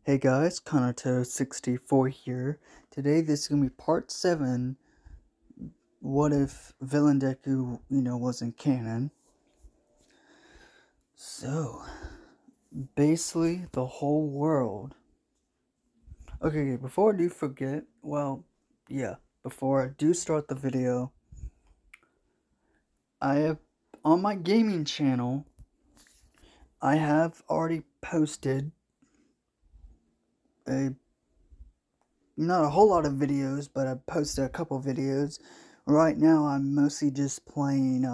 Hey guys, Kanato64 here. Today this is going to be part 7. What if Villain Deku, wasn't canon? So, basically the whole world. Okay, before I do forget, before I do start the video, I have, on my gaming channel, I have already posted not a whole lot of videos, but I posted a couple videos. Right now I'm mostly just playing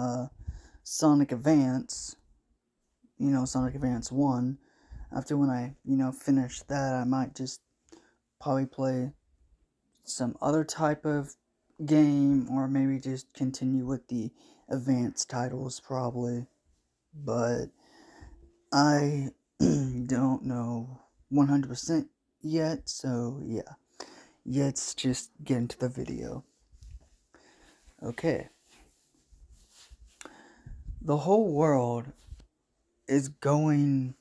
Sonic Advance, Sonic Advance 1. After when I, finish that, I might just probably play some other type of game, or maybe just continue with the advanced titles probably. But I don't know 100% yet, so yeah. Let's just get into the video. Okay. The whole world is going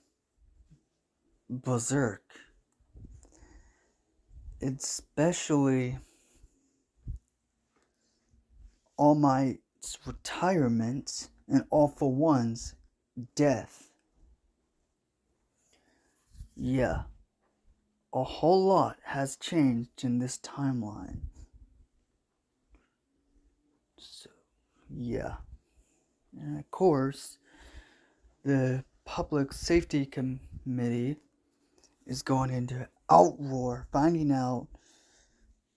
berserk. Especially All Might's retirement and All for One's death. Yeah. A whole lot has changed in this timeline. So, yeah. And of course, the Public Safety Committee is going into outroar, finding out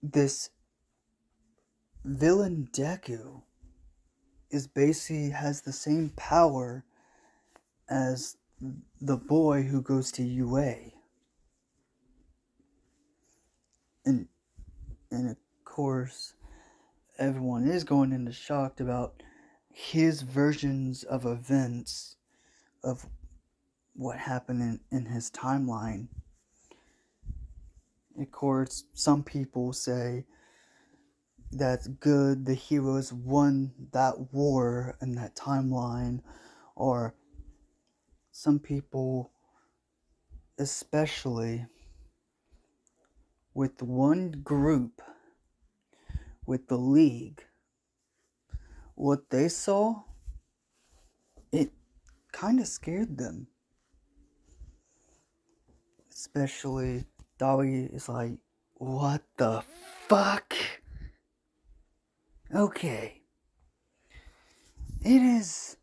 this Villain Deku has the same power as the boy who goes to UA. And of course, everyone is going into shock about his versions of events of what happened in his timeline. Of course, some people say that's good, the heroes won that war in that timeline, or some people, especially with one group, with the League, what they saw, it kind of scared them. Especially Dolly is like, what the fuck? Okay. It's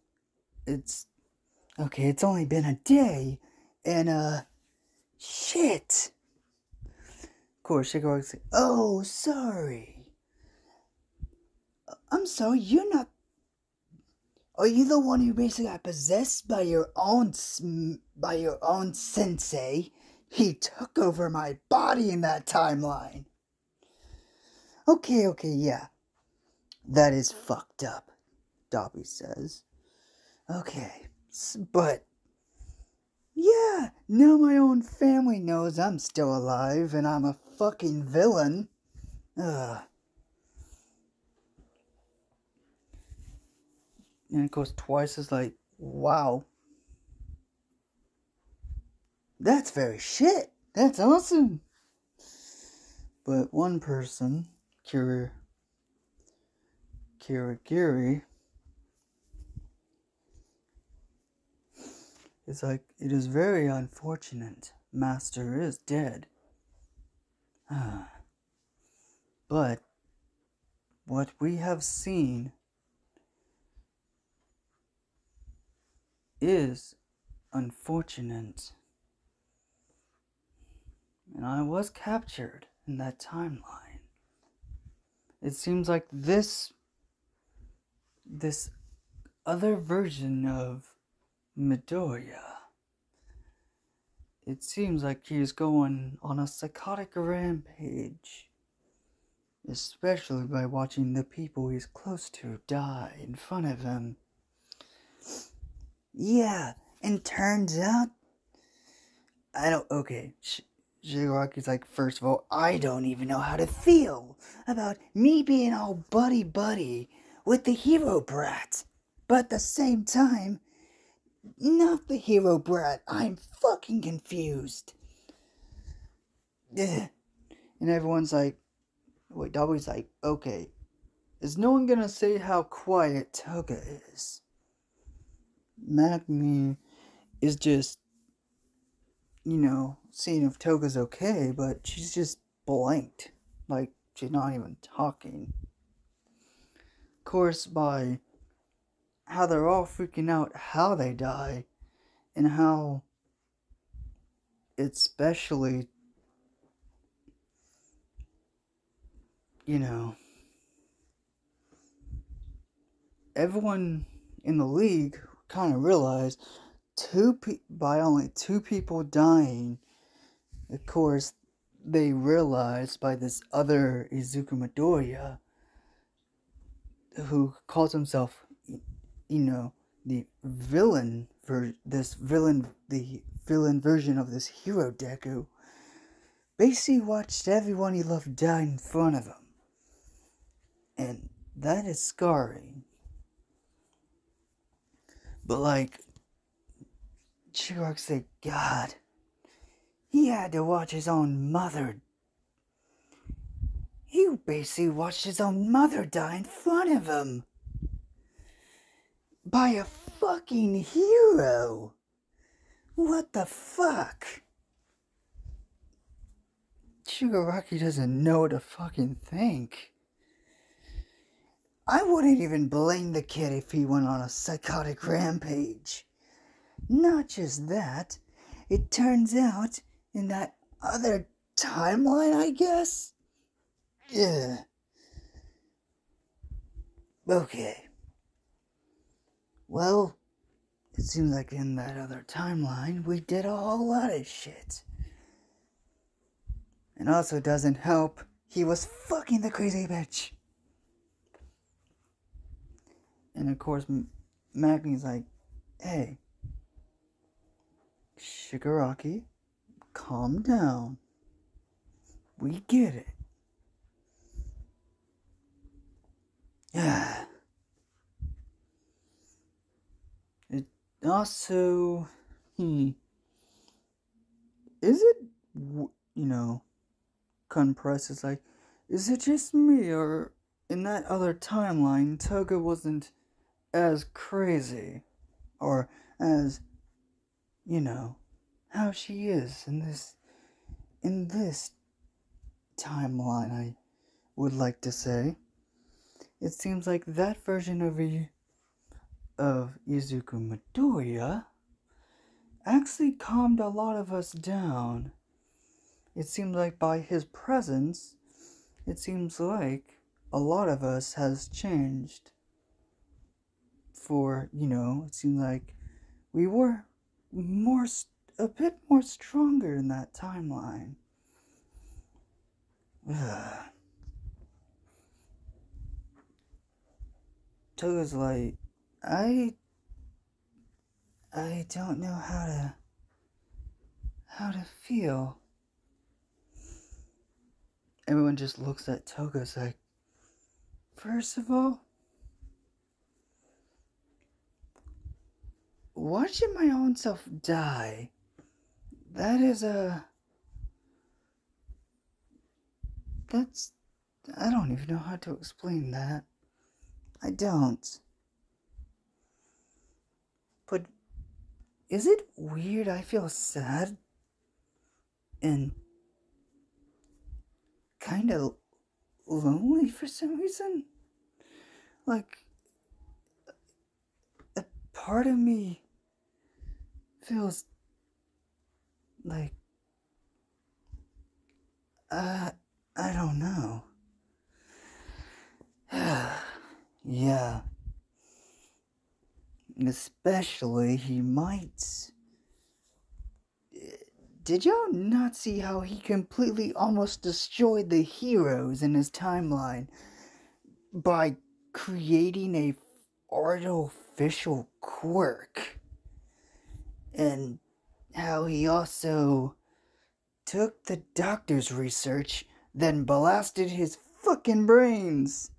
only been a day, and shit. Of course, Shigar's like, oh, sorry. I'm sorry, are you the one who basically got possessed by your own sensei? He took over my body in that timeline. Okay, yeah. That is fucked up, Dobby says. Okay, but yeah, now my own family knows I'm still alive and I'm a fucking villain. Ugh. And of course, Twice is like, wow. That's very shit. That's awesome. But one person, Kirigiri, is like, it is very unfortunate. Master is dead. But what we have seen is unfortunate. And I was captured in that timeline. It seems like this other version of Midoriya, it seems like he's going on a psychotic rampage. Especially by watching the people he's close to die in front of him. Yeah, and turns out, Shigaraki's like, first of all, I don't even know how to feel about me being all buddy-buddy with the hero brat. But at the same time, not the hero brat. I'm fucking confused. Ugh. And everyone's like, wait, Dobby's like, okay, is no one gonna say how quiet Toga is? Magme is just, seeing if Toga's okay, but she's just blanked. Like, she's not even talking. Of course, by how they're all freaking out how they die, and how especially, everyone in the league kind of realized by only two people dying, of course, they realized by this other Izuku Midoriya, who calls himself, the villain the villain version of this hero Deku, basically watched everyone he loved die in front of him. And that is scarring. But like, Shigaraki said, God, he had to watch his own mother. He basically watched his own mother die in front of him. By a fucking hero. What the fuck? Shigaraki doesn't know what to fucking think. I wouldn't even blame the kid if he went on a psychotic rampage. Not just that, it turns out in that other timeline, I guess? Yeah. Okay. Well, it seems like in that other timeline, we did a whole lot of shit. And also doesn't help, he was fucking the crazy bitch. And of course, Magni's like, hey, Shigaraki, calm down. We get it. Yeah. It also, is it, Compress is like, is it just me, or in that other timeline, Toga wasn't as crazy, or as, how she is in this timeline, I would like to say. It seems like that version of Izuku Midoriya actually calmed a lot of us down. It seems like by his presence, it seems like a lot of us has changed. For, it seemed like we were a bit more stronger in that timeline. Toga's like, I don't know how to feel. Everyone just looks at Toga's like, first of all, watching my own self die, that is I don't even know how to explain that. I don't. But is it weird I feel sad and kind of lonely for some reason? Like, a part of me feels like, I don't know. Yeah. Especially, he might. Did y'all not see how he completely almost destroyed the heroes in his timeline by creating a artificial quirk? And how he also took the doctor's research, then blasted his fucking brains.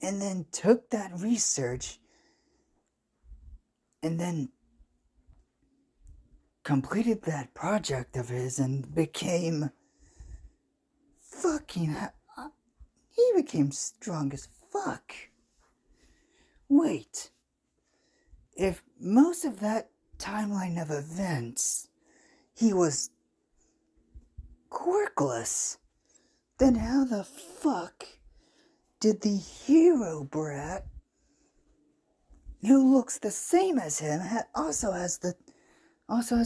And then took that research and then completed that project of his and became fucking... He became strong as fuck. Wait. If most of that timeline of events, he was quirkless, then how the fuck did the hero brat, who looks the same as him, also has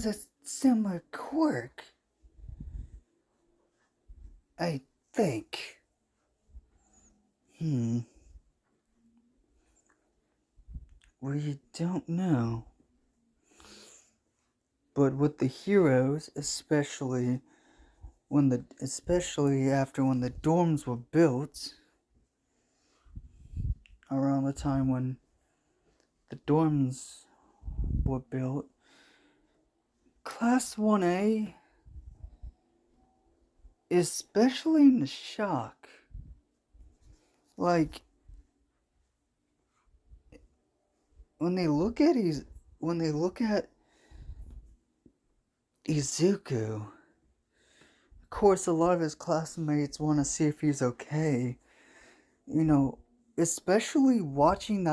a similar quirk? I think. We don't know. But with the heroes, especially after when the dorms were built, around the time when the dorms were built, Class 1A is especially in shock. Like, when they look at Izuku, of course a lot of his classmates want to see if he's okay. You know, especially watching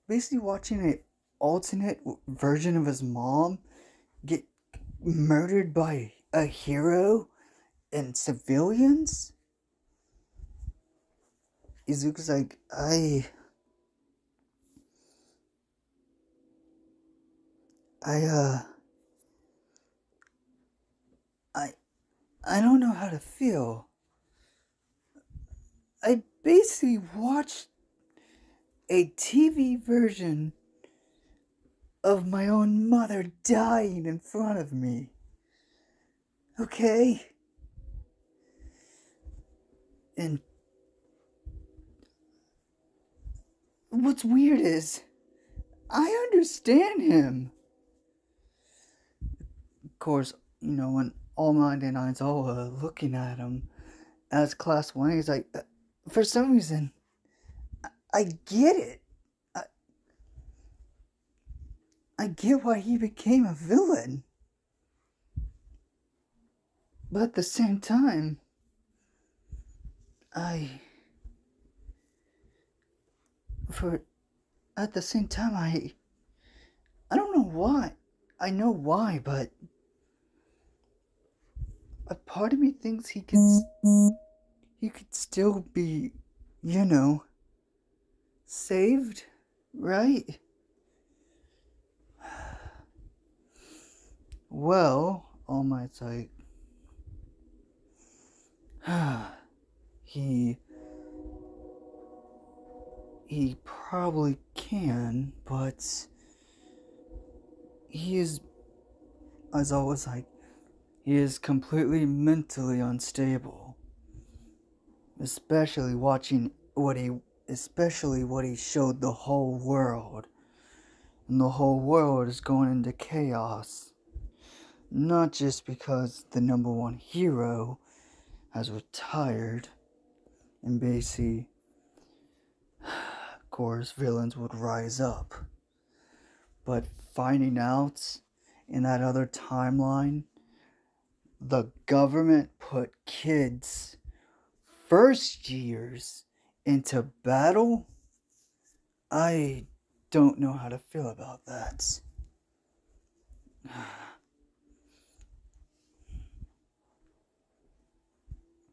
basically watching an alternate version of his mom get murdered by a hero and civilians. Izuku's like, I don't know how to feel. I basically watched a TV version of my own mother dying in front of me. Okay? And what's weird is, I understand him. Of course, you know, when All Might and Aizawa looking at him as Class 1, he's like, for some reason, I get it. I get why he became a villain. But at the same time, I don't know why. I know why, but a part of me thinks he could still be, you know, saved, right? Well, All Might's like, he probably can, but he is, as always, like, he is completely mentally unstable. Especially what he showed the whole world. And the whole world is going into chaos. Not just because the number one hero has retired and basically, of course, villains would rise up. But finding out in that other timeline, the government put kids' first years into battle, I don't know how to feel about that.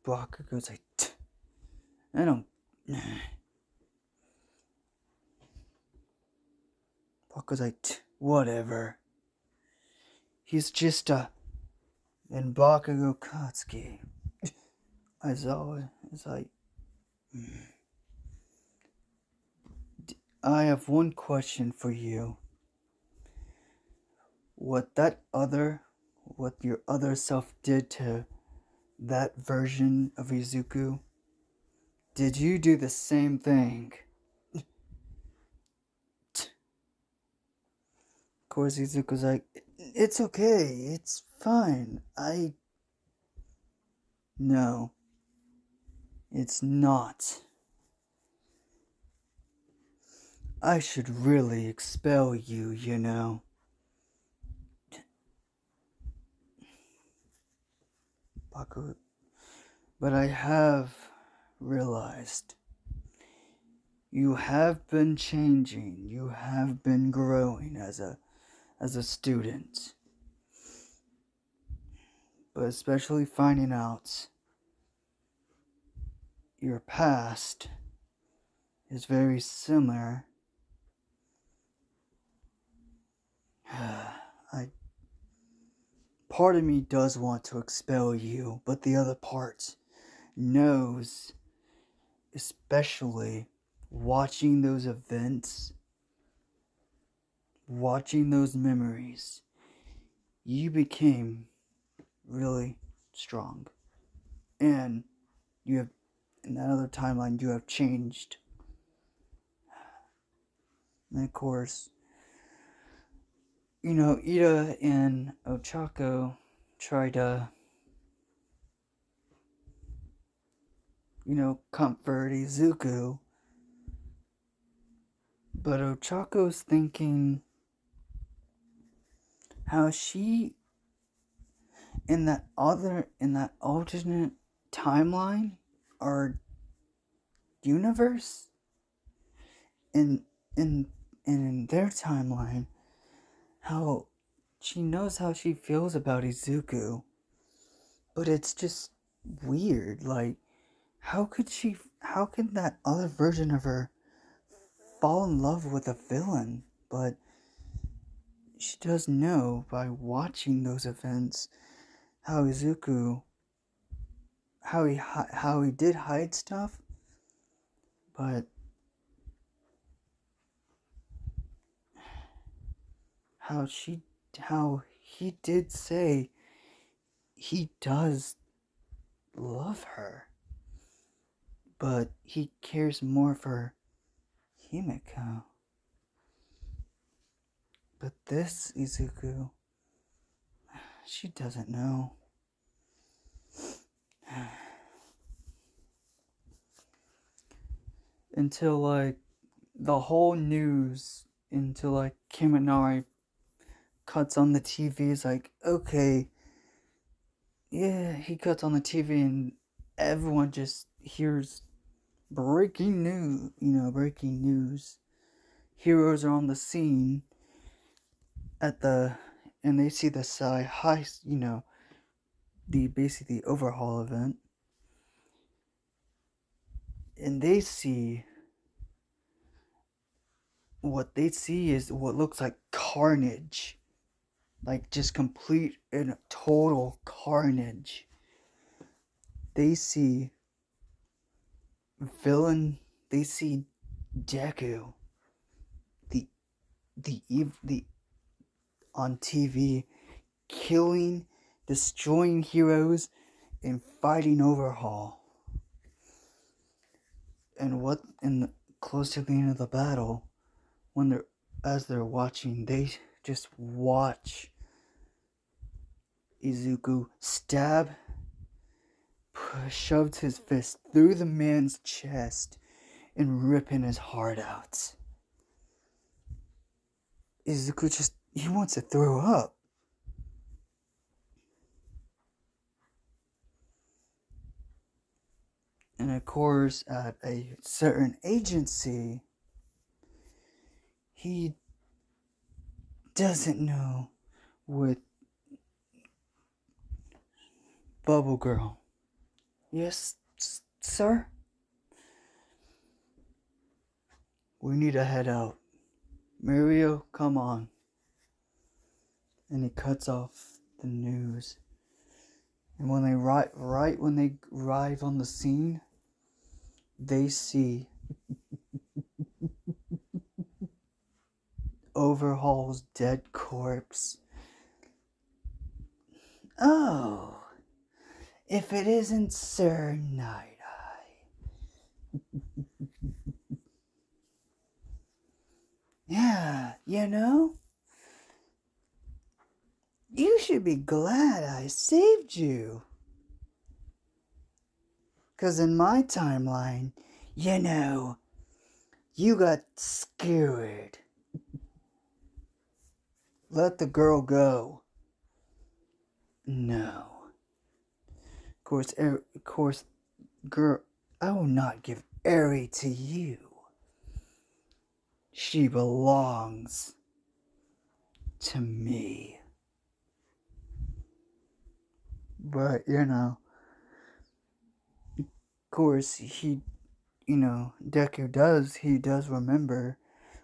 Bakugo's like, I don't... Bakugo's like, whatever. He's just a... And Bakugo Katsuki, Aizawa is like, I have one question for you. What your other self did to that version of Izuku, did you do the same thing? Of course, Izuku's like, it's okay, it's fine. No, it's not. I should really expel you, you know. But I have realized you have been changing. You have been growing as a student. But especially finding out your past is very similar. Part of me does want to expel you, but the other part knows, especially watching those events, watching those memories, you became really strong. And you have, in that other timeline, you have changed. And of course, Ida and Ochako try to, comfort Izuku. But Ochako's thinking how she, in that alternate timeline or universe, in their timeline, how she knows how she feels about Izuku, but it's just weird. Like, how could that other version of her fall in love with a villain? But she does know by watching those events how Izuku, how he did hide stuff, but how he did say he does love her, but he cares more for Himiko. But this Izuku, she doesn't know. Until the whole news, until Kaminari cuts on the TV, is okay, yeah, he cuts on the TV and everyone just hears breaking news. Heroes are on the scene and they see the heist, basically the overhaul event. And what they see is what looks like carnage. Like just complete and total carnage. They see they see Deku, the on TV, killing, destroying heroes, and fighting Overhaul. And close to the end of the battle, as they're watching, they just watch Izuku shoved his fist through the man's chest and ripping his heart out. Izuku he wants to throw up. And of course, at a certain agency, he doesn't know with Bubble Girl. Yes, sir? We need to head out. Mario, come on. And he cuts off the news. And when they when they arrive on the scene, they see Overhaul's dead corpse. Oh, if it isn't Sir Night Eye. Yeah, you should be glad I saved you. 'Cause in my timeline, you got skewered. Let the girl go. No. Of course, girl, I will not give Eri to you. She belongs to me. But, of course, Deku does remember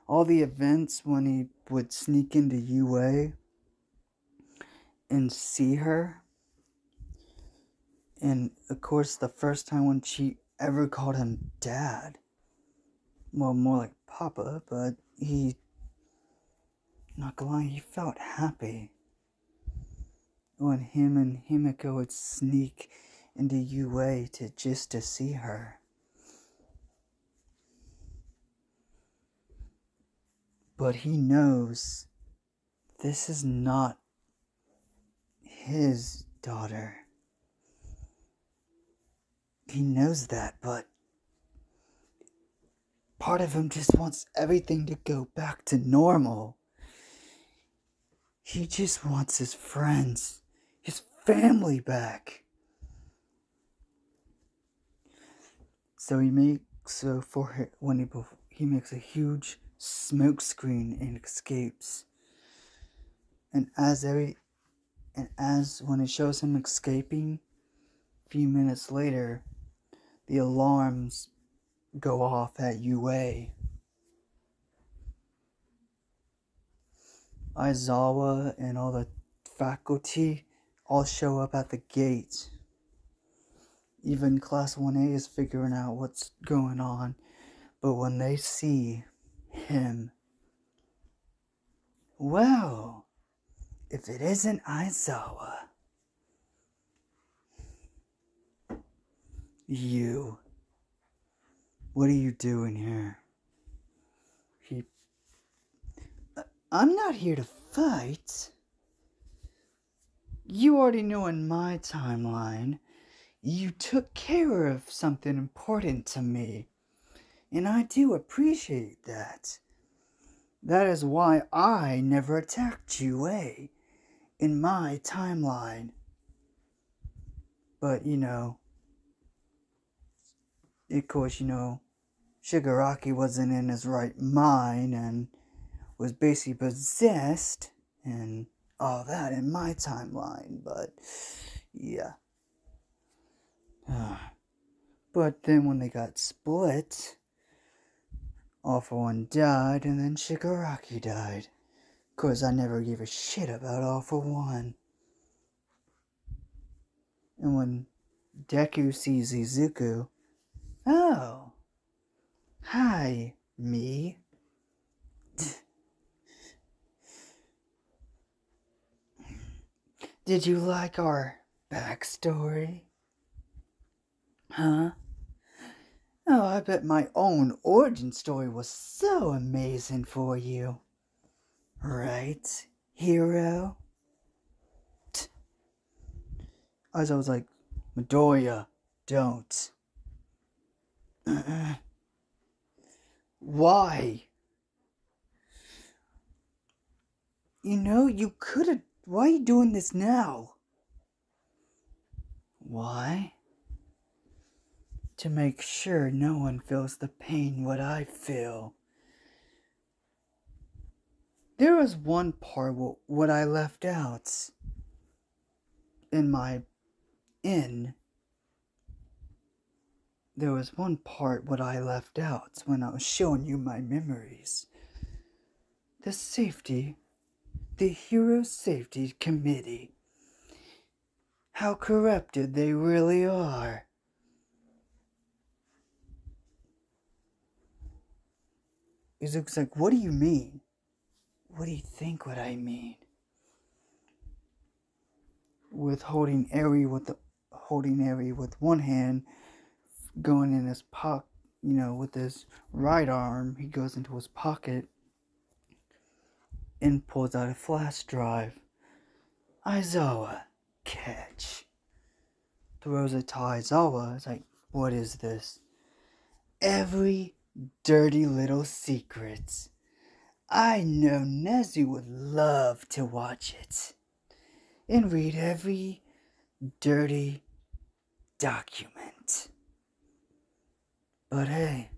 all the events when he would sneak into UA and see her. And, of course, the first time when she ever called him Dad. Well, more like Papa, but not gonna lie, he felt happy when him and Himiko would sneak into UA just to see her. But he knows this is not his daughter. He knows that, but part of him just wants everything to go back to normal. He just wants his friends, his family back. So he makes a huge smoke screen and escapes. And as when it shows him escaping, a few minutes later, the alarms go off at UA. Aizawa and all the faculty all show up at the gate. Even Class 1A is figuring out what's going on. But when they see him, well, if it isn't Aizawa, what are you doing here? I'm not here to fight. You already know in my timeline, you took care of something important to me. And I do appreciate that. That is why I never attacked you, in my timeline. But, of course, Shigaraki wasn't in his right mind and was basically possessed and all that in my timeline, but yeah. But then when they got split, All For One died and then Shigaraki died. Of course, I never gave a shit about All For One. And when Deku sees Izuku, oh, hi, me. Did you like our backstory? Huh? Oh, I bet my own origin story was so amazing for you. Right, hero? As I was like, Midoriya, don't. Why? You could've... Why are you doing this now? Why? To make sure no one feels the pain what I feel. There was one part what I left out there was one part what I left out when I was showing you my memories. The Hero Safety Committee. How corrupted they really are. Izuku's like, what do you mean? What do you think what I mean? With holding Eri with one hand, going in his pocket, with his right arm, he goes into his pocket and pulls out a flash drive. Aizawa, catch. Throws it to Aizawa. It's like, what is this? Every dirty little secret. I know Nezu would love to watch it and read every dirty document. But hey,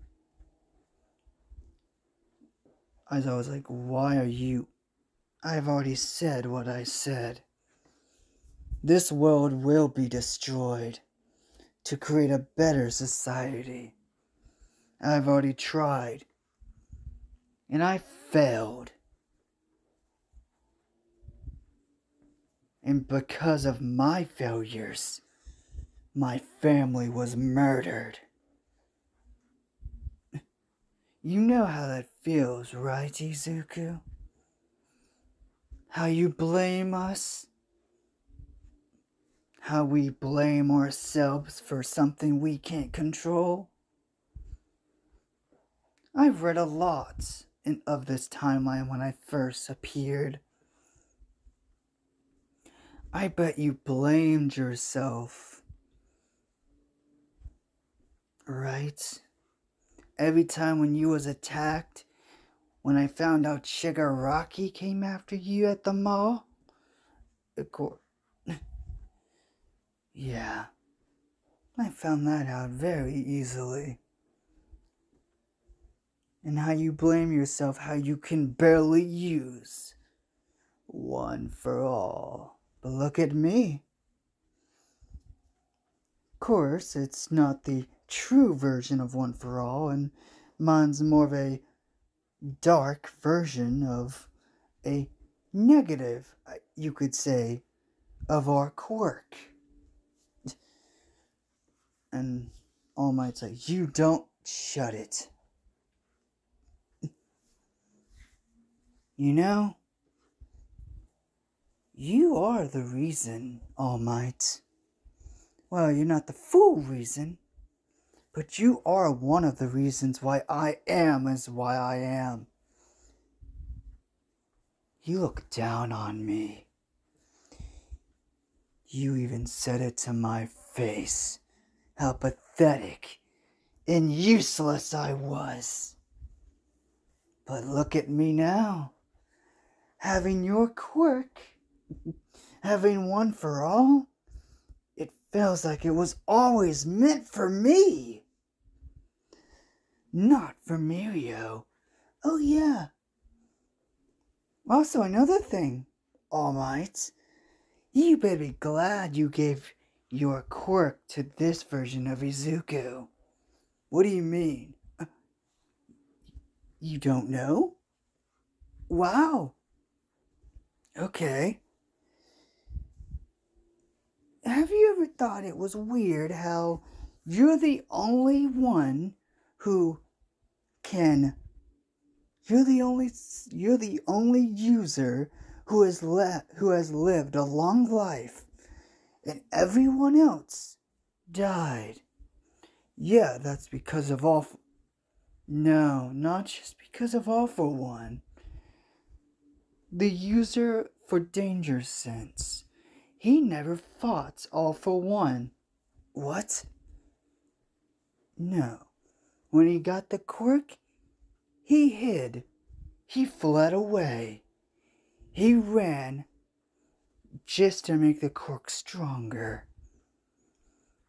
as I was like, why are you... I've already said what I said. This world will be destroyed to create a better society. I've already tried. And I failed. And because of my failures, my family was murdered. You know how that feels, right, Izuku? How you blame us? How we blame ourselves for something we can't control? I've read a lot of this timeline when I first appeared. I bet you blamed yourself. Right? Every time when you was attacked, when I found out Shigaraki came after you at the mall. Of course. Yeah. I found that out very easily. And how you blame yourself, how you can barely use one for all. But look at me. Of course, it's not the true version of one for all, and mine's more of a dark version of a negative, you could say, of our quirk. And All Might's like, you don't shut it. You know, you are the reason, All Might. Well, you're not the full reason, but you are one of the reasons why I am as why I am. You look down on me. You even said it to my face, how pathetic and useless I was. But look at me now, having your quirk, having one for all. It feels like it was always meant for me. Not for Mirio. Oh yeah. Also another thing, All Might. You better be glad you gave your quirk to this version of Izuku. What do you mean? You don't know? Wow. Okay. Have you ever thought it was weird how you're the only one who can... You're the only user who has lived a long life, and everyone else died. Yeah, that's because of All... No, not just because of All For One. The user for Danger Sense. He never fought All For One. What? No. When he got the quirk, he hid. He fled away. He ran just to make the quirk stronger.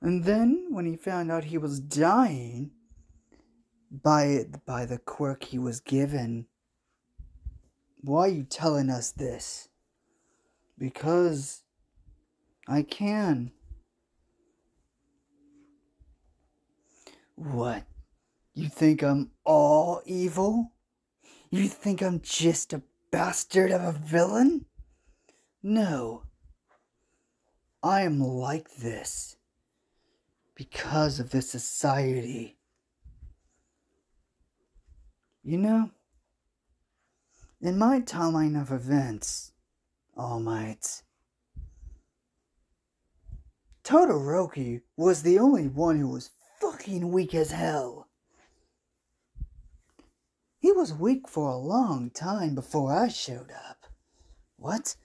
And then, when he found out he was dying by the quirk he was given, why are you telling us this? Because I can. What? You think I'm all evil? You think I'm just a bastard of a villain? No. I am like this because of this society. You know, in my timeline of events, All Might, Todoroki was the only one who was fucking weak as hell. He was weak for a long time before I showed up. What?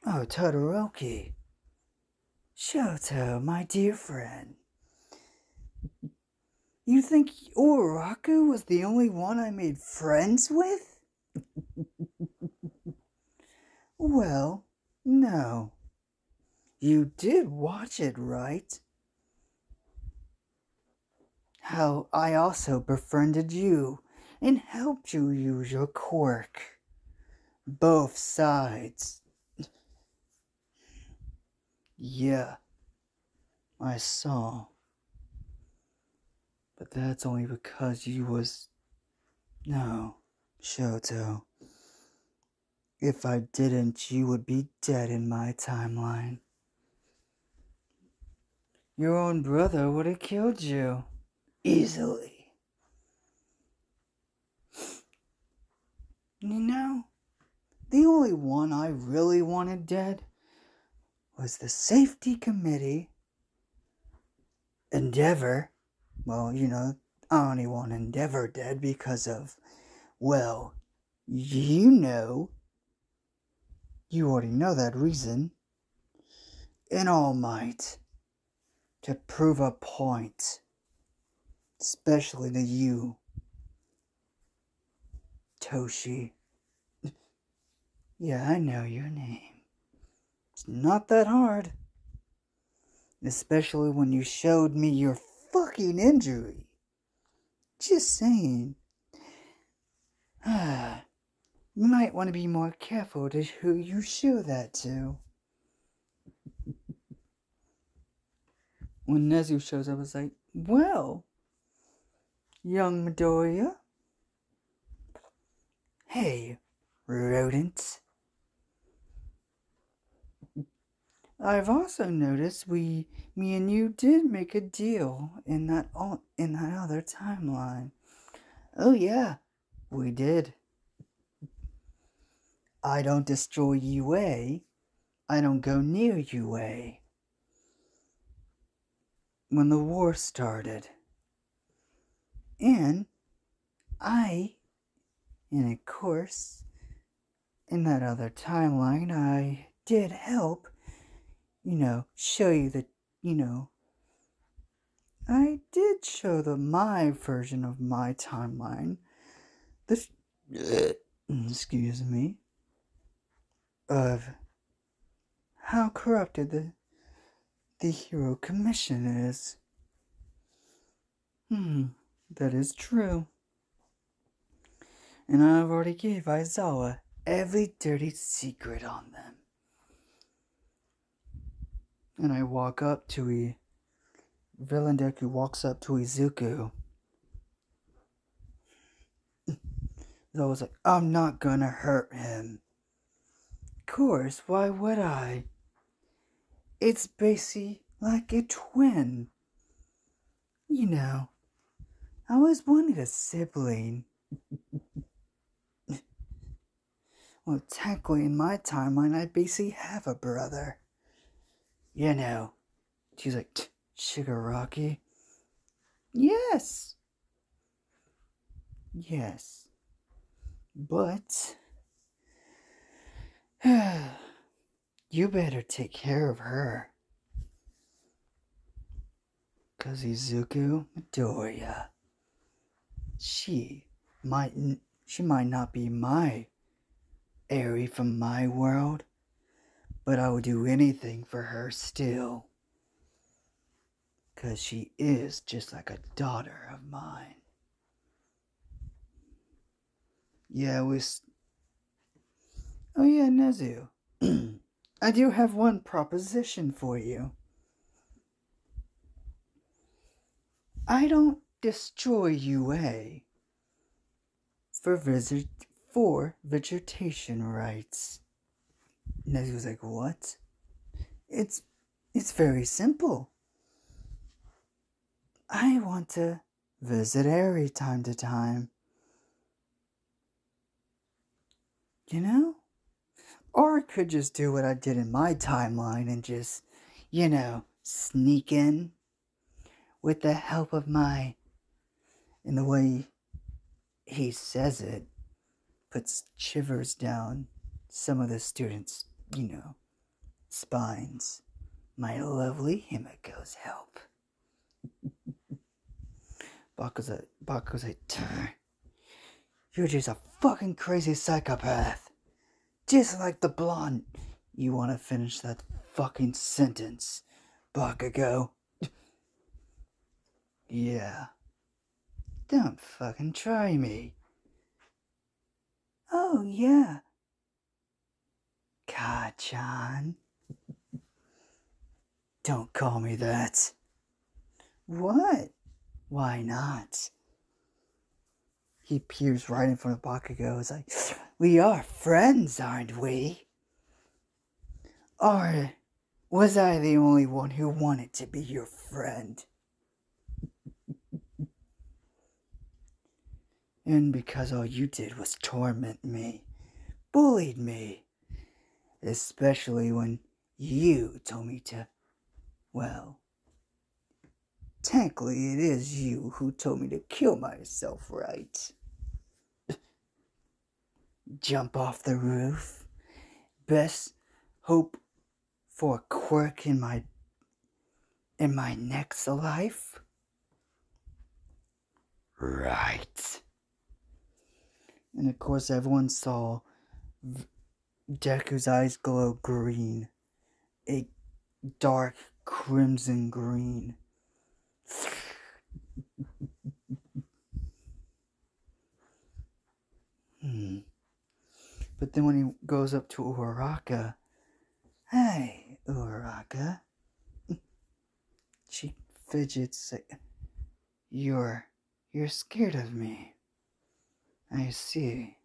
Oh, Todoroki. Shoto, my dear friend. You think Uraku was the only one I made friends with? Well, no. You did watch it, right? How I also befriended you and helped you use your quirk. Both sides. Yeah, I saw. But that's only because you was... No, Shoto. If I didn't, you would be dead in my timeline. Your own brother would have killed you. Easily. You know, the only one I really wanted dead was the safety committee. Endeavor. Well, you know, I only want Endeavor dead because of, well, you know. You already know that reason. And All Might. To prove a point. Especially to you, Toshi. Yeah, I know your name. It's not that hard. Especially when you showed me your fucking injury. Just saying. You might want to be more careful to who you show that to. When Nezu shows up, it's like, well, young Midoriya. Hey, rodent. I've also noticed me and you did make a deal in that other timeline. Oh yeah, we did. I don't destroy UA. I don't go near UA. When the war started. And of course, in that other timeline, I did help, show you that, I did show my version of my timeline. Excuse me. Of how corrupted the Hero Commission is. That is true. And I've already gave Aizawa every dirty secret on them. And I walk up to Villain Deku walks up to Izuku. I was like, I'm not gonna hurt him. Of course, why would I? It's basically like a twin. You know, I always wanted a sibling. Well, technically in my timeline, I basically have a brother. You know. She's like, Shigaraki? Yes. Yes. But... you better take care of her. 'Cause Izuku Midoriya, she might not be my Aerie from my world, but I would do anything for her still. 'Cause she is just like a daughter of mine. Yeah, oh yeah, Nezu. I do have one proposition for you. I don't destroy UA for vegetation rights. Nezu's like, what? It's very simple. I want to visit Aerie time to time. You know? Or I could just do what I did in my timeline and just, sneak in with the help of in the way he says it, puts shivers down some of the students', spines. My lovely Himiko's help. Baku's like, you're just a fucking crazy psychopath. Just like the blonde. You want to finish that fucking sentence, Bakugo. Yeah. Don't fucking try me. Oh, yeah. Ka-chan. Don't call me that. What? Why not? He peers right in front of Bakugo. It's like, we are friends, aren't we? Or was I the only one who wanted to be your friend? And because all you did was torment me, bullied me, especially when you told me to, well, technically it is you who told me to kill myself, right? Jump off the roof. Best hope for a quirk in my next life? Right. And of course everyone saw Deku's eyes glow green. A dark crimson green. But then when he goes up to Uraraka, hey, Uraraka, she fidgets. You're scared of me. I see.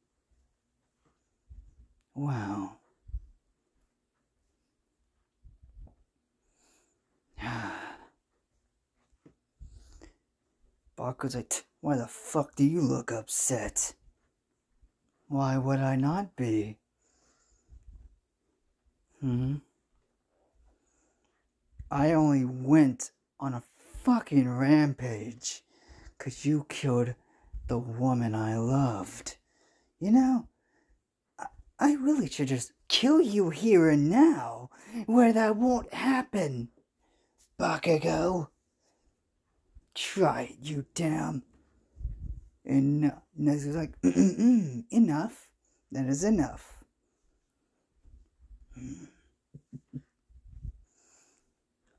Wow. Baku's like, why the fuck do you look upset? Why would I not be? I only went on a fucking rampage 'cause you killed the woman I loved. You know, I really should just kill you here and now, where that won't happen. Bakugo. Try it, you damn. And Nezuko's like, enough. That is enough.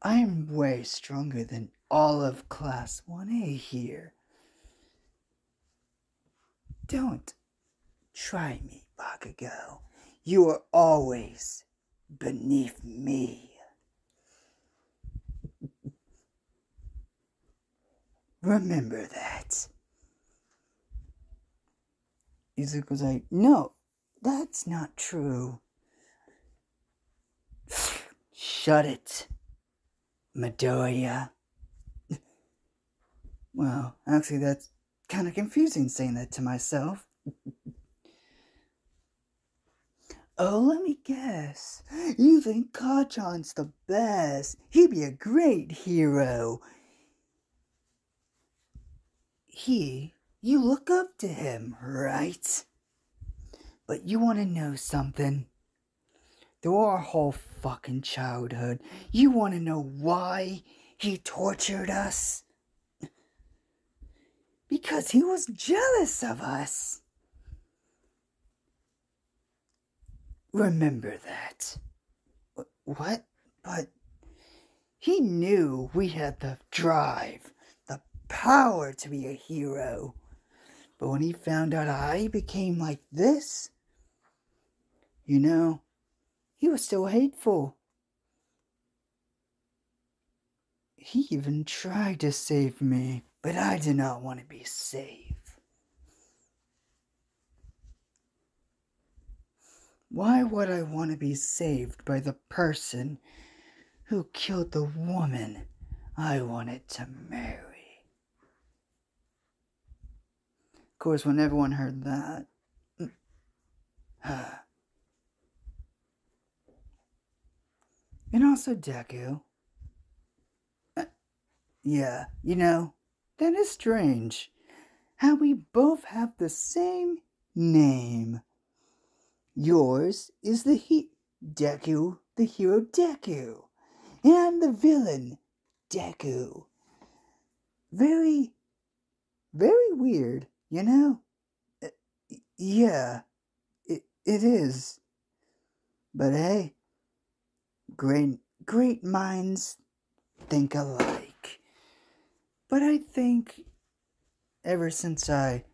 I'm way stronger than all of Class 1A here. Don't try me, Bakugo. You are always beneath me. Remember that. Izuku's like, no, that's not true. Shut it, Midoriya. Well, actually, that's kind of confusing saying that to myself. Oh, let me guess. You think Kachan's the best. He'd be a great hero. You look up to him, right? But you want to know something? Through our whole fucking childhood, you want to know why he tortured us? Because he was jealous of us. Remember that. What? But he knew we had the drive, the power to be a hero. But when he found out I became like this, you know, he was still hateful. He even tried to save me, but I did not want to be saved. Why would I want to be saved by the person who killed the woman I wanted to marry? Of course, when everyone heard that, and also Deku. Yeah, you know, that is strange. How we both have the same name. Yours is Deku, the hero Deku. And I'm the villain, Deku. Very, very weird, you know? Yeah, it is. But hey, great minds think alike. But I think ever since I,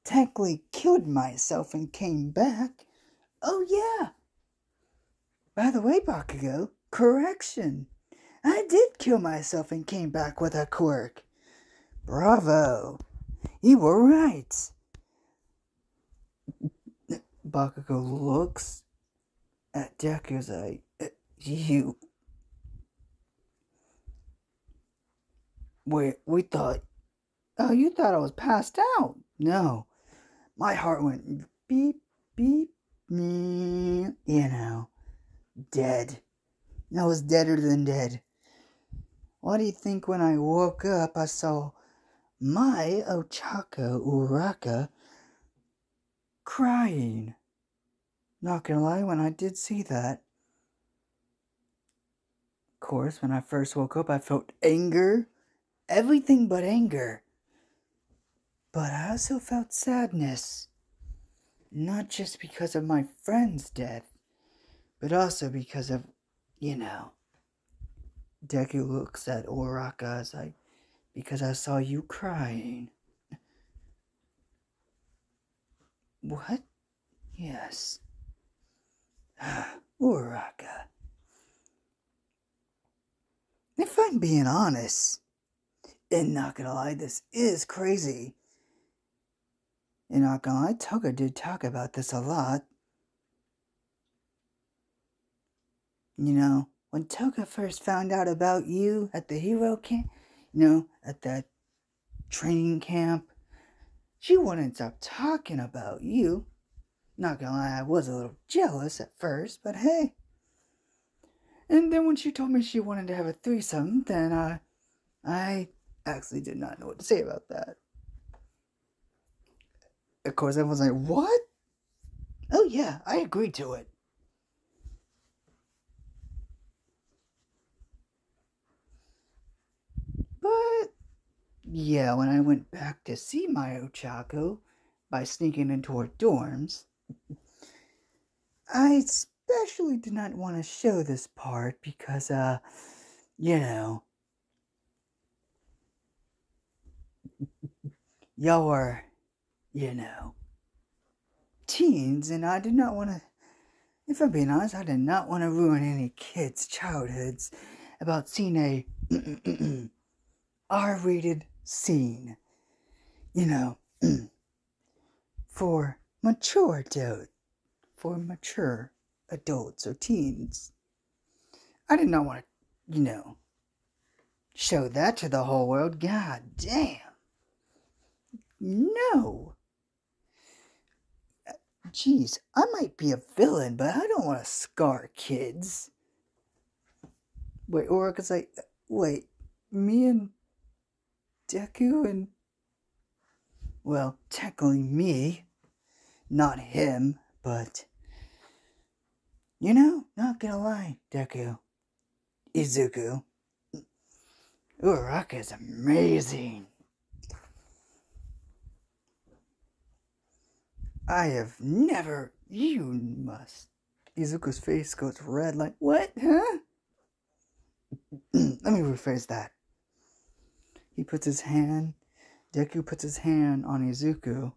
technically killed myself and came back. Oh yeah! By the way, Bakugo, correction. I did kill myself and came back with a quirk. Bravo! You were right. Bakugo looks at Deku's like, you... We thought... Oh, you thought I was passed out. No. My heart went beep, beep, dead. I was deader than dead. Why do you think when I woke up I saw my Ochako Uraka crying? Not gonna lie, when I did see that, of course, when I first woke up I felt anger. Everything but anger. But I also felt sadness. Not just because of my friend's death, but also because of, Deku looks at Uraka as like, because I saw you crying. What? Yes. Uraka. If I'm being honest, and not gonna lie, this is crazy. And not gonna lie, Toga did talk about this a lot. When Toga first found out about you at the hero camp, at that training camp, she wouldn't stop talking about you. Not gonna lie, I was a little jealous at first, but hey. And then when she told me she wanted to have a threesome, then I actually did not know what to say about that. Of course, I was like, what? Oh yeah, I agreed to it. But, yeah, when I went back to see my Ochako by sneaking into her dorms, I especially did not want to show this part because, y'all were, teens, and I did not want to, if I'm being honest, I did not want to ruin any kids' childhoods about seeing a R-rated scene, for mature adults or teens. I did not want to, show that to the whole world. God damn. No. Jeez, I might be a villain, but I don't want to scar kids. Wait, Oracle's like, wait, me and Deku and... Well, technically me, not him, but... not gonna lie, Deku, Izuku, Uraraka is amazing. I have never... You must... Izuku's face goes red like, what, huh? Let me rephrase that. Deku puts his hand on Izuku.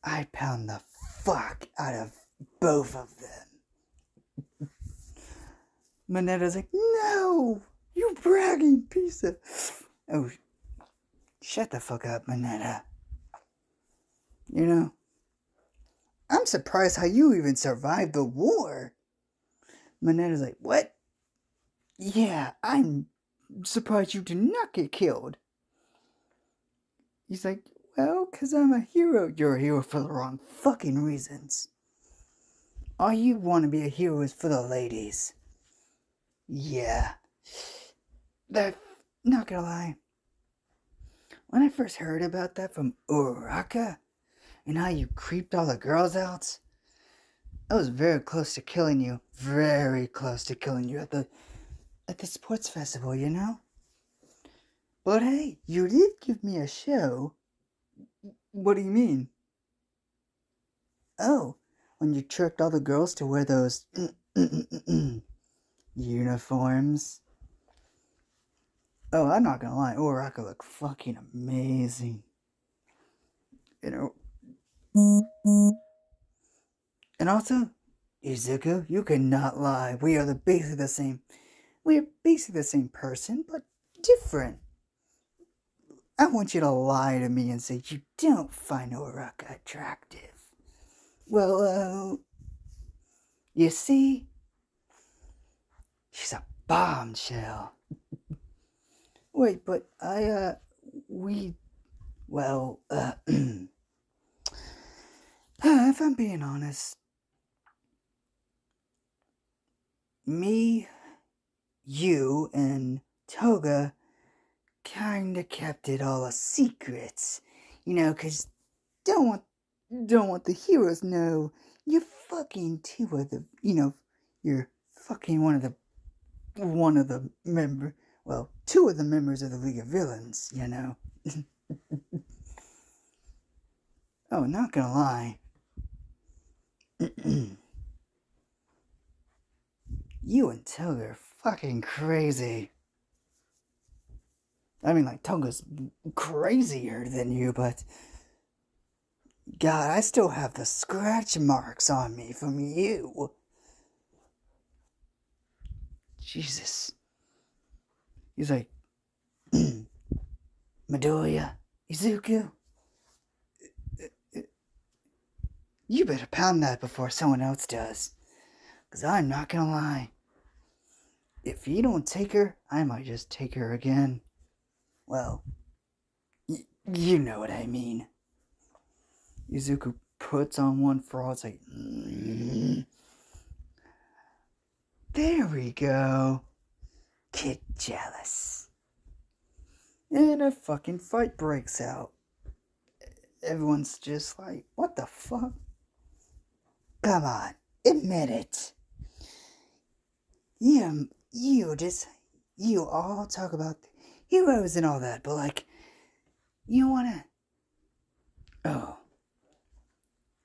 I pound the fuck out of both of them. Monetta's like, no! You bragging piece of... Oh, shut the fuck up, Monetta. I'm surprised how you even survived the war. Monetta's like, what? Yeah, I'm surprised you did not get killed. He's like, well, because I'm a hero. You're a hero for the wrong fucking reasons. All you want to be a hero is for the ladies. Yeah. Not gonna lie. When I first heard about that from Uraraka, and how you creeped all the girls out, I was very close to killing you. Very close to killing you at the sports festival, But hey, you did give me a show. What do you mean? Oh, when you tricked all the girls to wear those uniforms. Oh, I'm not gonna lie, Uraraka look fucking amazing. You know, and also, Izuku, you cannot lie. We are basically the same. We are basically the same person, but different. I want you to lie to me and say you don't find Uraraka attractive. Well, you see, she's a bombshell. Wait, but if I'm being honest, me, you, and Toga kinda kept it all a secret. You know, 'cause don't want the heroes know you're fucking you're fucking one of the two of the members of the League of Villains, you know. Oh, not gonna lie. You and Toga are fucking crazy. I mean, like, Toga's crazier than you, but God, I still have the scratch marks on me from you. Jesus. He's like, Midoriya, Izuku, you better pound that before someone else does. Because I'm not gonna lie. If you don't take her, I might just take her again. Well, you know what I mean. Izuku puts on one for all. It's like, there we go. Kid jealous. And a fucking fight breaks out. Everyone's just like, what the fuck? Come on, admit it. You all talk about heroes and all that, but like, you wanna, oh,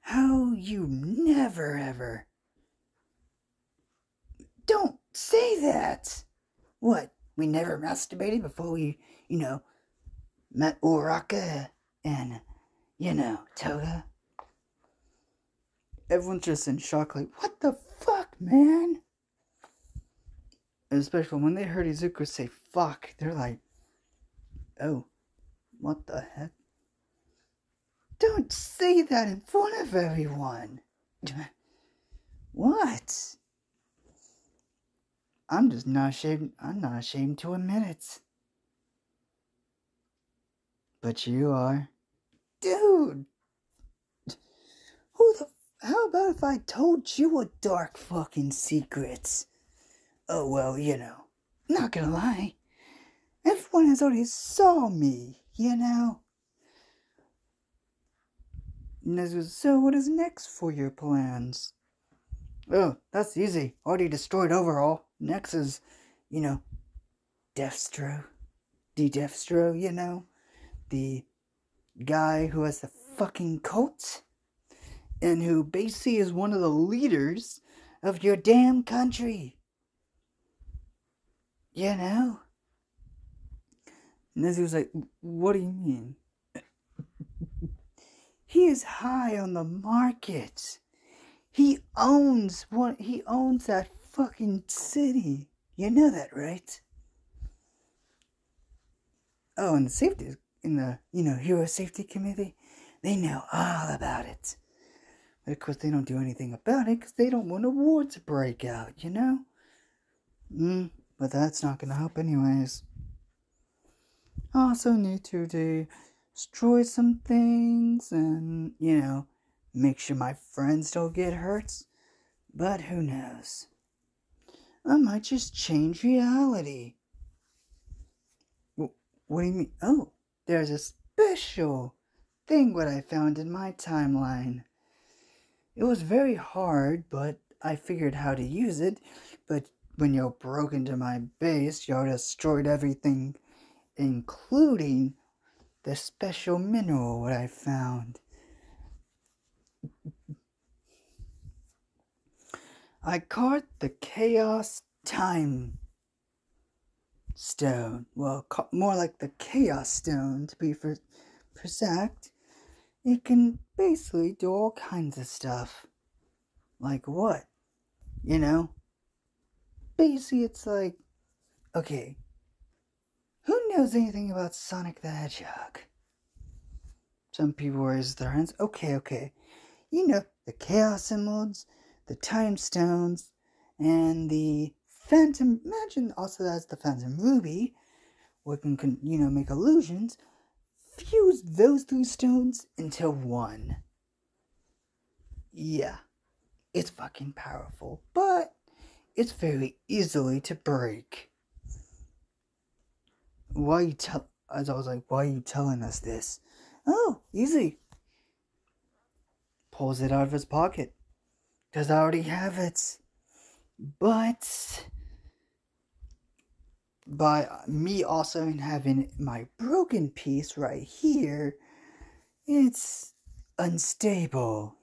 how you never ever, don't say that. What, we never masturbated before we, met Uraraka and, Toga? Everyone's just in shock, like, what the fuck, man? And especially when they heard Izuku say fuck, they're like, oh, what the heck? Don't say that in front of everyone. What? I'm just not ashamed. I'm not ashamed to admit it. But you are. Dude! How about if I told you a dark fucking secret? Oh, well, not gonna lie. Everyone has already saw me, So what is next for your plans? Oh, that's easy. Already destroyed overall. Next is, Deathstroke. Deathstroke, the guy who has the fucking cult and who basically is one of the leaders of your damn country. And Nezu's like, what do you mean? He is high on the market. He owns that fucking city. You know that, right? Oh, and the Hero Safety Committee, they know all about it. But of course they don't do anything about it because they don't want a war to break out, But that's not gonna help anyways. Also need to destroy some things and, make sure my friends don't get hurt. But who knows? I might just change reality. What do you mean? Oh, there's a special thing what I found in my timeline. It was very hard, but I figured how to use it. But when you broke into my base, you destroyed everything, including the special mineral what I found. I caught the Chaos time stone. Well, more like the chaos stone to be exact. It can basically do all kinds of stuff. Like what? You know? Basically, it's like, okay, who knows anything about Sonic the Hedgehog? Some people raise their hands. Okay. You know, the Chaos Emeralds, the Time Stones, and the Phantom. Imagine also that's the Phantom Ruby, where it can, make illusions. Fuse those 3 stones into one. Yeah, it's fucking powerful, but it's very easily to break. As I was like, why are you telling us this? Oh, easy. Pulls it out of his pocket. Because I already have it. But by me also having my broken piece right here, it's unstable,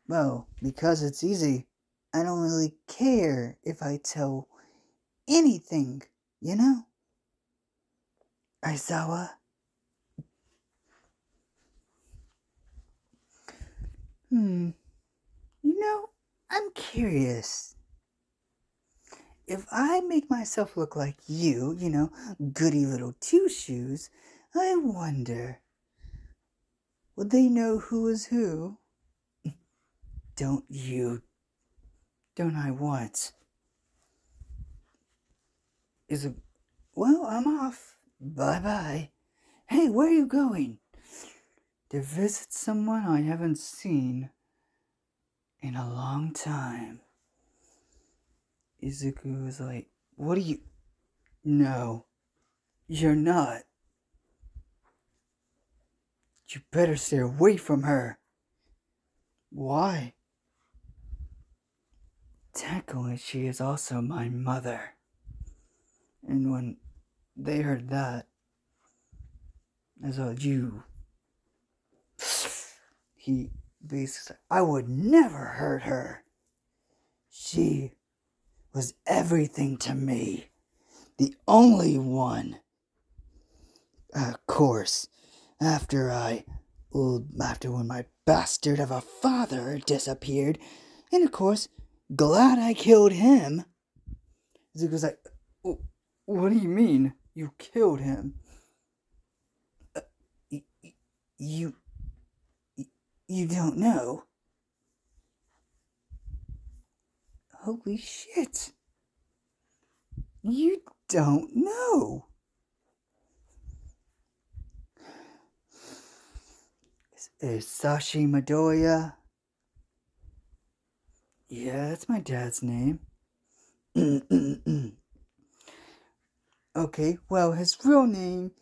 Well, because it's easy, I don't really care if I tell anything, Aizawa? I'm curious. If I make myself look like you, goody little two shoes, I wonder, would they know who is who? Don't I what? Well, I'm off. Bye-bye. Hey, where are you going? To visit someone I haven't seen in a long time. Izuku was like, what are you... No, you're not. You better stay away from her. Why? Technically, she is also my mother. And when they heard that, I thought, he basically said, I would never hurt her. She was everything to me. The only one. Of course, after when my bastard of a father disappeared, and of course, glad I killed him. Zuko's like, what do you mean? You killed him? You don't know? Holy shit. You don't know. Is Sashi Midoriya? Yeah, that's my dad's name. Okay, well, his real name,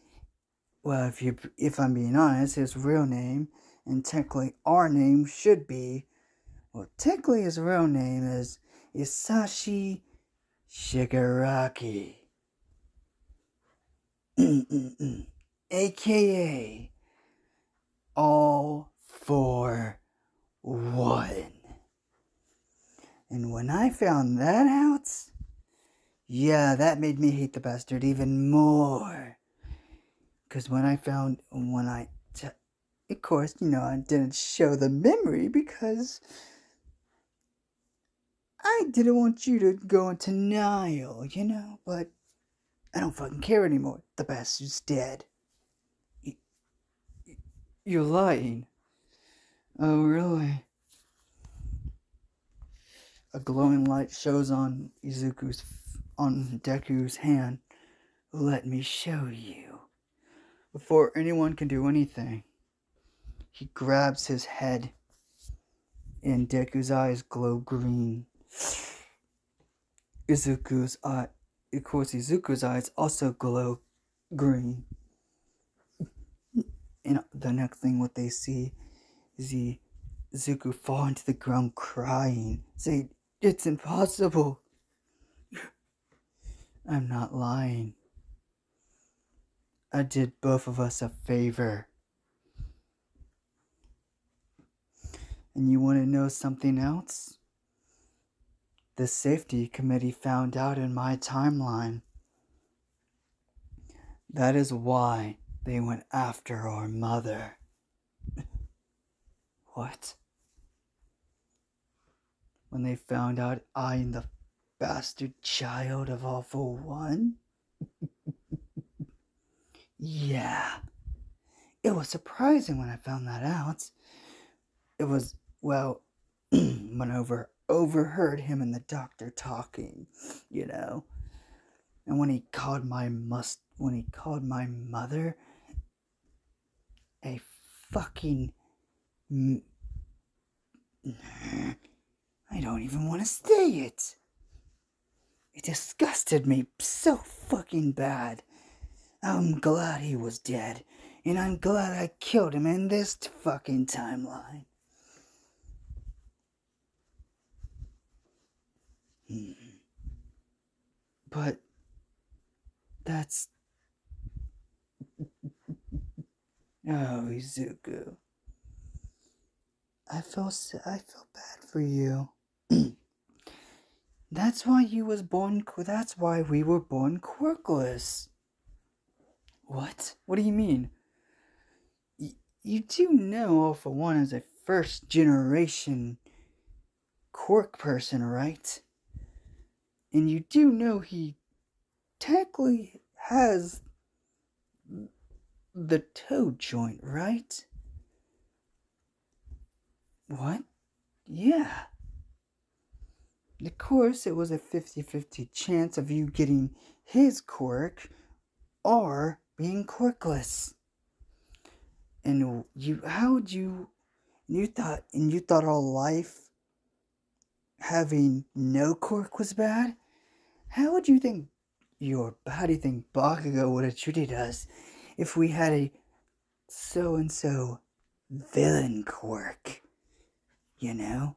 well, if I'm being honest, his real name, and technically our name should be, well, technically his real name is Isashi Shigaraki. AKA All for One. And when I found that out, yeah, that made me hate the bastard even more. Because of course, I didn't show the memory because I didn't want you to go into denial, but I don't fucking care anymore. The bastard's dead. You're lying. Oh, really? A glowing light shows on Deku's hand. Let me show you. Before anyone can do anything, he grabs his head, and Deku's eyes glow green. Izuku's eyes also glow green. And the next thing what they see is Izuku fall into the ground crying, saying, "It's impossible." I'm not lying. I did both of us a favor. And you want to know something else? the safety committee found out in my timeline. That is why they went after our mother. What? When they found out I am the bastard child of Awful One? Yeah. It was surprising when I found that out. It was, well, when I overheard him and the doctor talking, you know. And when he called my mother a fucking I don't even want to say it. It disgusted me so fucking bad. I'm glad he was dead, and I'm glad I killed him in this fucking timeline. But that's... Oh, Izuku. I feel bad for you. That's why we were born quirkless. What? What do you mean? You do know All For One is a first generation quirk person, right? And you do know he technically has the toe joint, right? What? Yeah. Of course, it was a 50-50 chance of you getting his quirk or being quirkless. And you thought all life having no quirk was bad? How do you think Bakugo would have treated us if we had a so-and-so villain quirk? You know?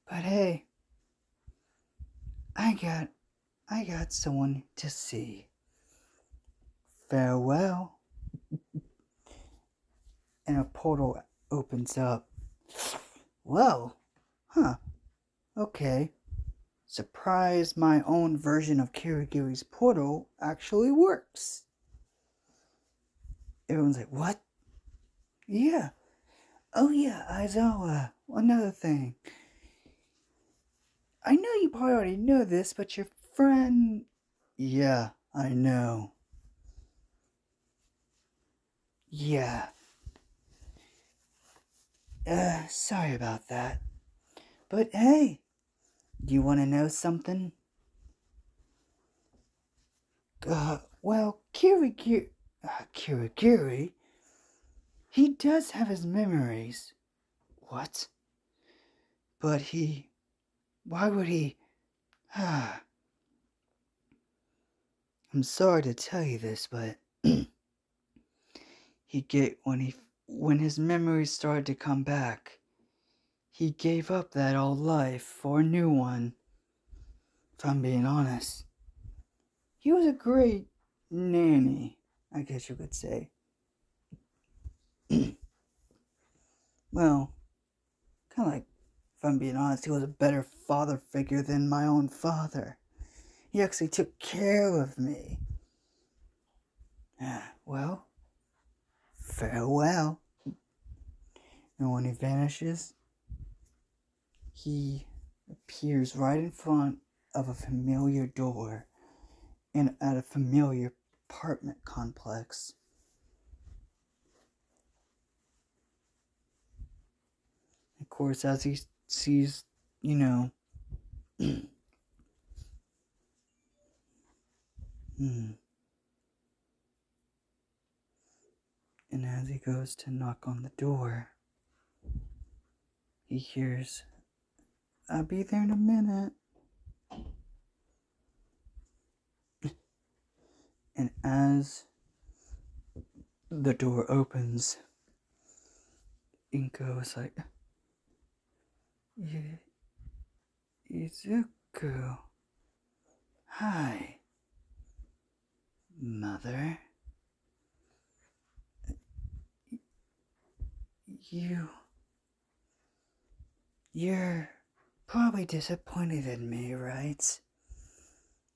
But hey, I got someone to see. Farewell. And a portal opens up. Well, huh. Okay. Surprise, my own version of Kirigiri's portal actually works. Everyone's like, what? Yeah. Oh yeah, Aizawa. Another thing. I know you probably already know this, but your friend... Yeah, I know. Yeah. Sorry about that. But hey, do you want to know something? Well, Kirigiri, he does have his memories. What? But why would he... I'm sorry to tell you this, but when his memories started to come back, he gave up that old life for a new one. If I'm being honest, he was a great nanny, I guess you could say. Well, kind of like, if I'm being honest, he was a better father figure than my own father. He actually took care of me. Well, farewell. And when he vanishes, he appears right in front of a familiar door at a familiar apartment complex. Of course, as he sees, and as he goes to knock on the door, he hears, "I'll be there in a minute." And as the door opens, Inko is like, Izuku. Hi, Mother. You're probably disappointed in me, right?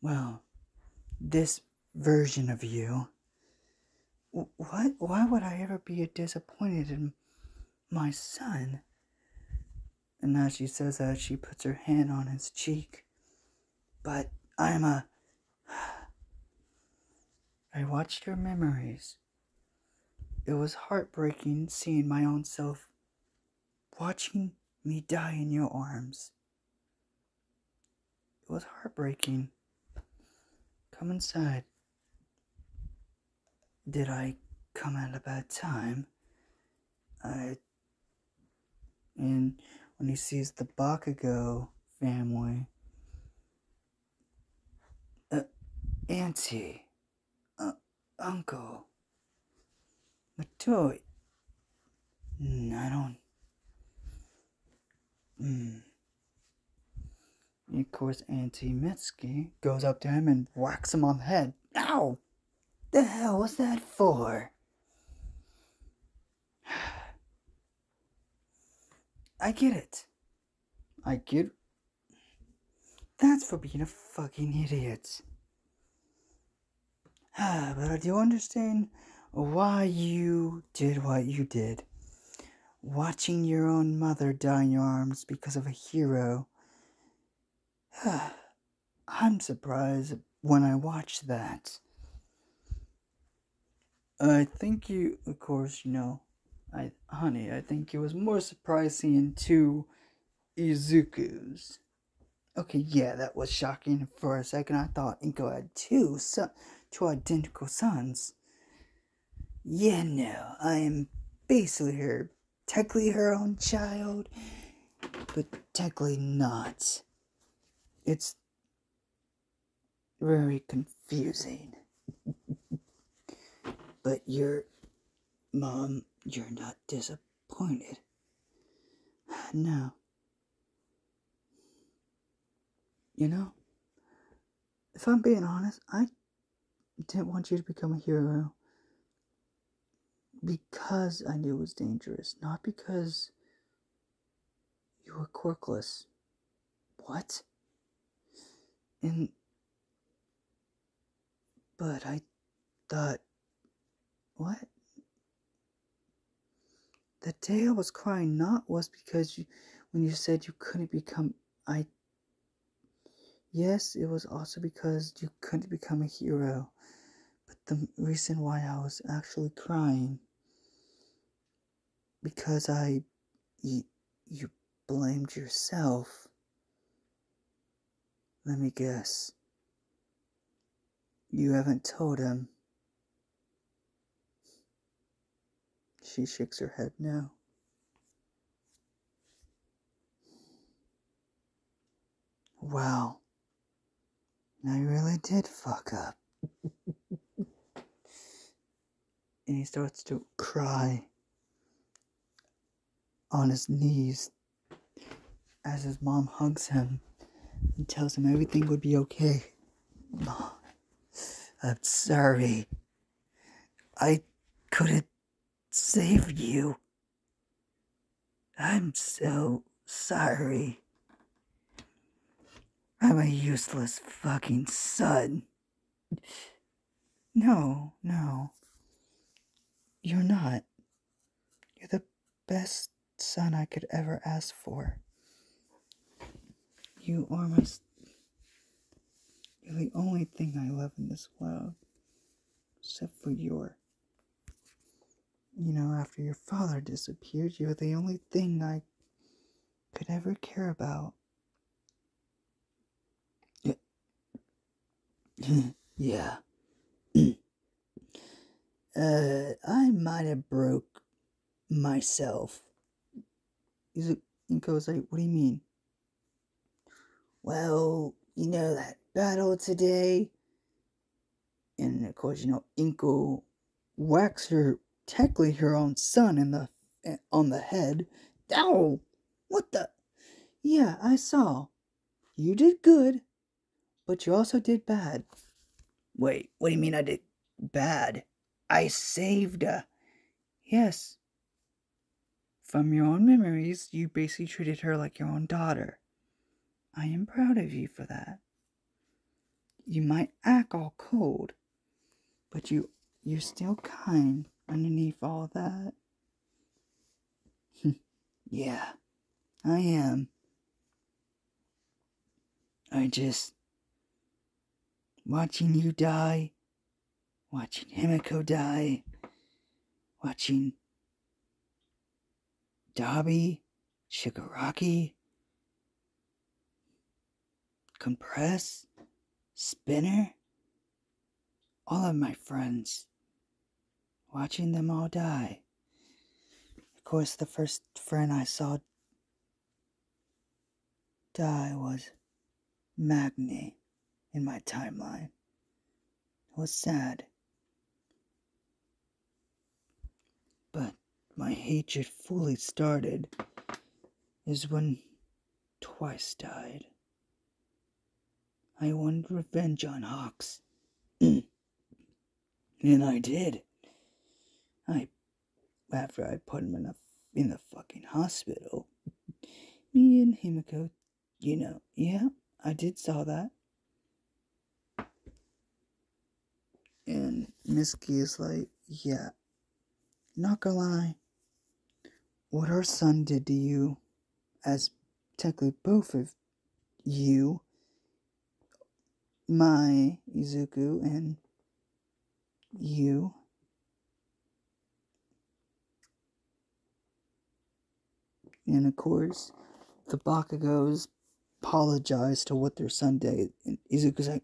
Well, this version of you. What? Why would I ever be disappointed in my son? And as she says that, she puts her hand on his cheek. But I watched your memories. It was heartbreaking seeing my own self watching me die in your arms. It was heartbreaking. Come inside. Did I come at a bad time? And when he sees the Bakugo family, Auntie, Uncle, Matoi, I don't. Of course, Auntie Mitsuki goes up to him and whacks him on the head. Ow! The hell was that for? I get it. That's for being a fucking idiot. But I do understand why you did what you did. Watching your own mother die in your arms because of a hero. I'm surprised when I watch that. I think you, of course, honey, I think it was more surprising to Izuku's. Okay, yeah, that was shocking. For a second, I thought Inko had two identical sons. Yeah, no, I am basically technically her own child, but technically not. It's very confusing. But Mom, you're not disappointed. No. You know, if I'm being honest, I didn't want you to become a hero because I knew it was dangerous, not because you were quirkless. What? But I thought, what? The day I was crying not was because when you said you couldn't become, yes, it was also because you couldn't become a hero. But the reason why I was actually crying, because you blamed yourself. Let me guess. You haven't told him. She shakes her head no. Wow. I really did fuck up. And he starts to cry on his knees as his mom hugs him and tells him everything would be okay. Mom, I'm sorry. I couldn't save you. I'm so sorry. I'm a useless fucking son. No. You're not. You're the best son I could ever ask for. You are you're the only thing I love in this world. Except for after your father disappeared, you're the only thing I could ever care about. Yeah. I might have broke myself. Inko's like, what do you mean? Well, that battle today? And of course, Inko whacks technically her own son on the head. Ow! What the? Yeah, I saw. You did good, but you also did bad. Wait, what do you mean I did bad? I saved her. Yes. From your own memories, you basically treated her like your own daughter. I am proud of you for that. You might act all cold, but you're still kind underneath all that. Yeah, I am. I just... watching you die, watching Himiko die, watching Dabi, Shigaraki, Compress, Spinner, all of my friends, watching them all die. Of course, the first friend I saw die was Magni in my timeline. It was sad. But my hatred fully started is when Twice died. I wanted revenge on Hawks. And I did. After I put him in the fucking hospital, me and Himiko, yeah, I did saw that. And Misky is like, yeah, not gonna lie, what her son did to you, as technically both of you, my Izuku and you, and of course, the Bakugos apologized to what their son did. And Izuku's like,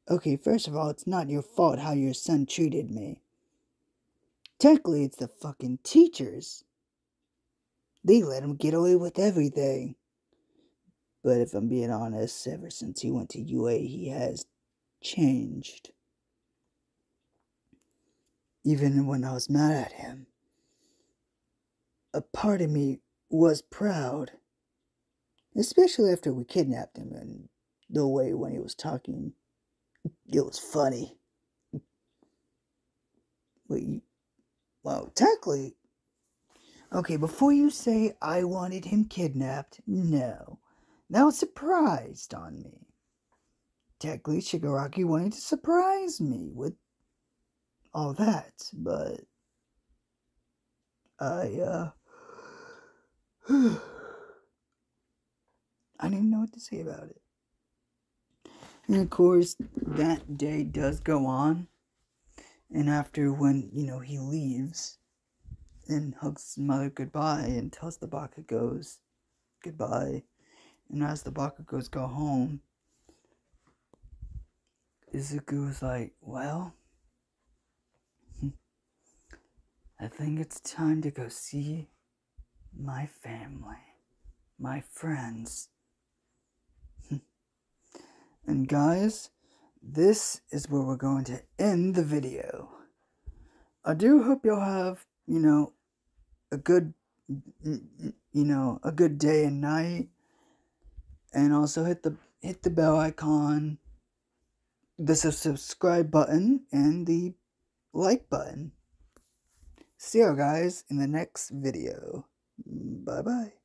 okay, first of all, it's not your fault how your son treated me. Technically, it's the fucking teachers. They let him get away with everything. But if I'm being honest, ever since he went to UA, he has changed. Even when I was mad at him, a part of me was proud. Especially after we kidnapped him and the way when he was talking, it was funny. Well, technically, okay, before you say I wanted him kidnapped, no. That was surprised on me. Technically, Shigaraki wanted to surprise me with all that, but I didn't even know what to say about it. And of course, that day does go on. And after when, he leaves and hugs his mother goodbye and tells the Bakugos goodbye. And as the Bakugos go home, Izuku was like, well, I think it's time to go see my family, my friends. And guys, this is where we're going to end the video. I do hope you'll have, a good, a good day and night. And also hit the bell icon, the subscribe button, and the like button. See you guys in the next video. Bye bye.